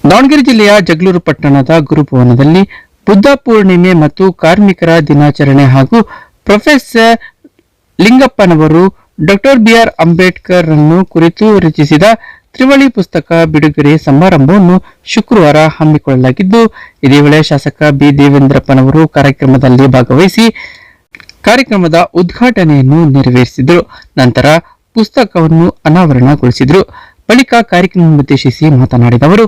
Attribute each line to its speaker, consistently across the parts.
Speaker 1: ದಾವಣಗೆರೆ ಜಿಲ್ಲೆಯ ಜಗಳೂರು ಪಟ್ಟಣದ ಗುರುಭವನದಲ್ಲಿ ಬುದ್ಧ ಪೂರ್ಣಿಮೆ ಮತ್ತು ಕಾರ್ಮಿಕರ ದಿನಾಚರಣೆ ಹಾಗೂ ಪ್ರೊಫೆಸರ್ ಲಿಂಗಪ್ಪನವರು ಡಾಕ್ಟರ್ ಬಿಆರ್ ಅಂಬೇಡ್ಕರ್ ಅನ್ನು ಕುರಿತು ರಚಿಸಿದ ತ್ರಿವಳಿ ಪುಸ್ತಕ ಬಿಡುಗಡೆ ಸಮಾರಂಭವನ್ನು ಶುಕ್ರವಾರ ಹಮ್ಮಿಕೊಳ್ಳಲಾಗಿದ್ದು, ಇದೇ ವೇಳೆ ಶಾಸಕ ಬಿ ದೇವೇಂದ್ರಪ್ಪನವರು ಕಾರ್ಯಕ್ರಮದಲ್ಲಿ ಭಾಗವಹಿಸಿ ಕಾರ್ಯಕ್ರಮದ ಉದ್ಘಾಟನೆಯನ್ನು ನೆರವೇರಿಸಿದರು. ನಂತರ ಪುಸ್ತಕವನ್ನು ಅನಾವರಣಗೊಳಿಸಿದರು. ಬಳಿಕ ಕಾರ್ಯಕ್ರಮ ಉದ್ದೇಶಿಸಿ ಮಾತನಾಡಿದ ಅವರು,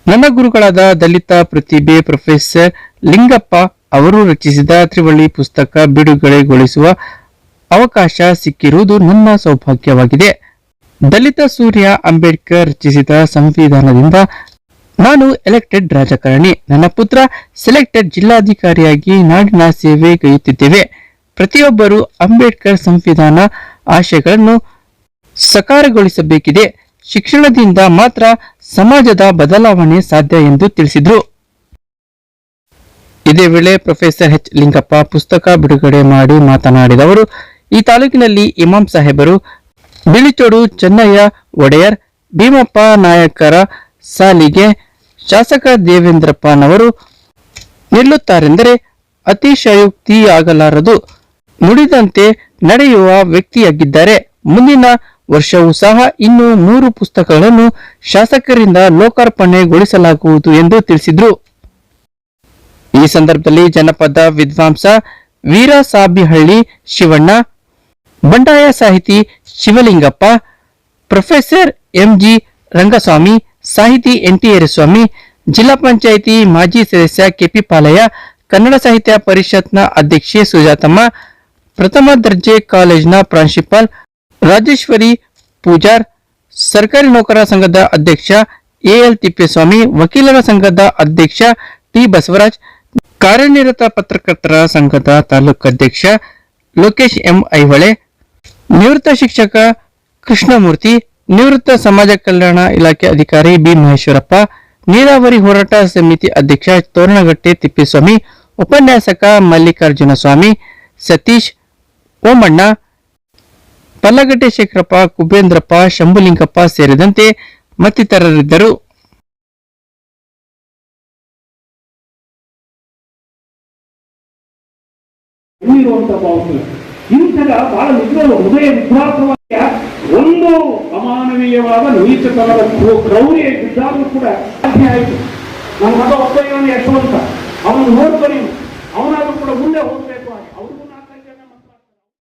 Speaker 1: ನನ್ನ ಗುರುಗಳಾದ ದಲಿತ ಪ್ರತಿಭೆ ಪ್ರೊಫೆಸರ್ ಲಿಂಗಪ್ಪ ಅವರು ರಚಿಸಿದ ತ್ರಿವಳಿ ಪುಸ್ತಕ ಬಿಡುಗಡೆಗೊಳಿಸುವ ಅವಕಾಶ ಸಿಕ್ಕಿರುವುದು ನನ್ನ ಸೌಭಾಗ್ಯವಾಗಿದೆ. ದಲಿತ ಸೂರ್ಯ ಅಂಬೇಡ್ಕರ್ ರಚಿಸಿದ ಸಂವಿಧಾನದಿಂದ ನಾನು ಎಲೆಕ್ಟೆಡ್ ರಾಜಕಾರಣಿ, ನನ್ನ ಪುತ್ರ ಸೆಲೆಕ್ಟೆಡ್ ಜಿಲ್ಲಾಧಿಕಾರಿಯಾಗಿ ನಾಡಿನ ಸೇವೆ ಗೈಯುತ್ತಿದ್ದೇವೆ. ಪ್ರತಿಯೊಬ್ಬರು ಅಂಬೇಡ್ಕರ್ ಸಂವಿಧಾನ ಆಶಯಗಳನ್ನು ಸಾಕಾರಗೊಳಿಸಬೇಕಿದೆ. ಶಿಕ್ಷಣದಿಂದ ಮಾತ್ರ ಸಮಾಜದ ಬದಲಾವಣೆ ಸಾಧ್ಯ ಎಂದು ತಿಳಿಸಿದರು. ಇದೇ ವೇಳೆ ಪ್ರೊಫೆಸರ್ ಎಚ್ ಲಿಂಗಪ್ಪ ಪುಸ್ತಕ ಬಿಡುಗಡೆ ಮಾಡಿ ಮಾತನಾಡಿದವರು, ಈ ತಾಲೂಕಿನಲ್ಲಿ ಇಮಾಂ ಸಾಹೇಬರು, ಬಿಳಿಚೋಡು ಚೆನ್ನಯ್ಯ ಒಡೆಯರ್, ಭೀಮಪ್ಪ ನಾಯಕರ ಸಾಲಿಗೆ ಶಾಸಕ ದೇವೇಂದ್ರಪ್ಪನವರು ನಿಲ್ಲುತ್ತಾರೆಂದರೆ ಅತಿಶಯೋಕ್ತಿಯಾಗಲಾರದು. ನುಡಿದಂತೆ ನಡೆಯುವ ವ್ಯಕ್ತಿಯಾಗಿದ್ದಾರೆ. ಮುಂದಿನ ವರ್ಷವೂ ಸಹ ಇನ್ನೂ 3 ಪುಸ್ತಕಗಳನ್ನು ಶಾಸಕರಿಂದ ಲೋಕಾರ್ಪಣೆಗೊಳಿಸಲಾಗುವುದು ಎಂದು ತಿಳಿಸಿದರು. ಈ ಸಂದರ್ಭದಲ್ಲಿ ಜನಪದ ವಿದ್ವಾಂಸ ವೀರಸಾಬಿಹಳ್ಳಿ ಶಿವಣ್ಣ, ಬಂಡಾಯ ಸಾಹಿತಿ ಶಿವಲಿಂಗಪ್ಪ, ಪ್ರೊಫೆಸರ್ ಎಂಜಿ ರಂಗಸ್ವಾಮಿ, ಸಾಹಿತಿ ಎನ್ಟಿಆರ್ ಸ್ವಾಮಿ, ಜಿಲ್ಲಾ ಪಂಚಾಯಿತಿ ಮಾಜಿ ಸದಸ್ಯ ಕೆಪಿ ಪಾಲಯ್ಯ, ಕನ್ನಡ ಸಾಹಿತ್ಯ ಪರಿಷತ್ನ ಅಧ್ಯಕ್ಷೆ ಸುಜಾತಮ್ಮ, ಪ್ರಥಮ ದರ್ಜೆ ಕಾಲೇಜಿನ ಪ್ರಾಂಶುಪಾಲ್ ರಾಜೇಶ್ವರಿ ಪೂಜಾರ್, ಸರ್ಕಾರಿ ನೌಕರರ ಸಂಘದ ಅಧ್ಯಕ್ಷ ಎಎಲ್ ತಿಪ್ಪೇಸ್ವಾಮಿ, ವಕೀಲರ ಸಂಘದ ಅಧ್ಯಕ್ಷ ಟಿ ಬಸವರಾಜ್, ಕಾರ್ಯನಿರತ ಪತ್ರಕರ್ತರ ಸಂಘದ ತಾಲೂಕು ಅಧ್ಯಕ್ಷ ಲೋಕೇಶ್ ಎಂ ಐಹೊಳೆ, ನಿವೃತ್ತ ಶಿಕ್ಷಕ ಕೃಷ್ಣಮೂರ್ತಿ, ನಿವೃತ್ತ ಸಮಾಜ ಕಲ್ಯಾಣ ಇಲಾಖೆ ಅಧಿಕಾರಿ ಬಿ ಮಹೇಶ್ವರಪ್ಪ, ನೀರಾವರಿ ಹೋರಾಟ ಸಮಿತಿ ಅಧ್ಯಕ್ಷ ತೋರಣಗಟ್ಟೆ ತಿಪ್ಪೇಸ್ವಾಮಿ, ಉಪನ್ಯಾಸಕ ಮಲ್ಲಿಕಾರ್ಜುನ ಸ್ವಾಮಿ, ಸತೀಶ್, ಓಮಣ್ಣ, ಪಲ್ಲಗಟ್ಟೆ ಶೇಖರಪ್ಪ, ಕುಬೇಂದ್ರಪ್ಪ, ಶಂಭುಲಿಂಗಪ್ಪ ಸೇರಿದಂತೆ ಮತ್ತಿತರರಿದ್ದರು.
Speaker 2: ಬಹಳ ಹೃದಯ ವಿಶ್ವಾಸವಾಗಿ ಒಂದು ಅಮಾನವೀಯವಾದ ನೀಚತನದ ಕ್ರೌರ್ಯ ಬಿದ್ದಾದರೂ ಕೂಡ ಸಾಧ್ಯ ಆಯಿತು. ನನ್ನ ಮಗ ಒಬ್ಬ ಯಶವಂತ, ಅವನು ನೋಡ್ಕೊಂಡು ಅವನಾದ್ರೂ ಕೂಡ ಮುಂದೆ ಹೋಗ್ಬೇಕು.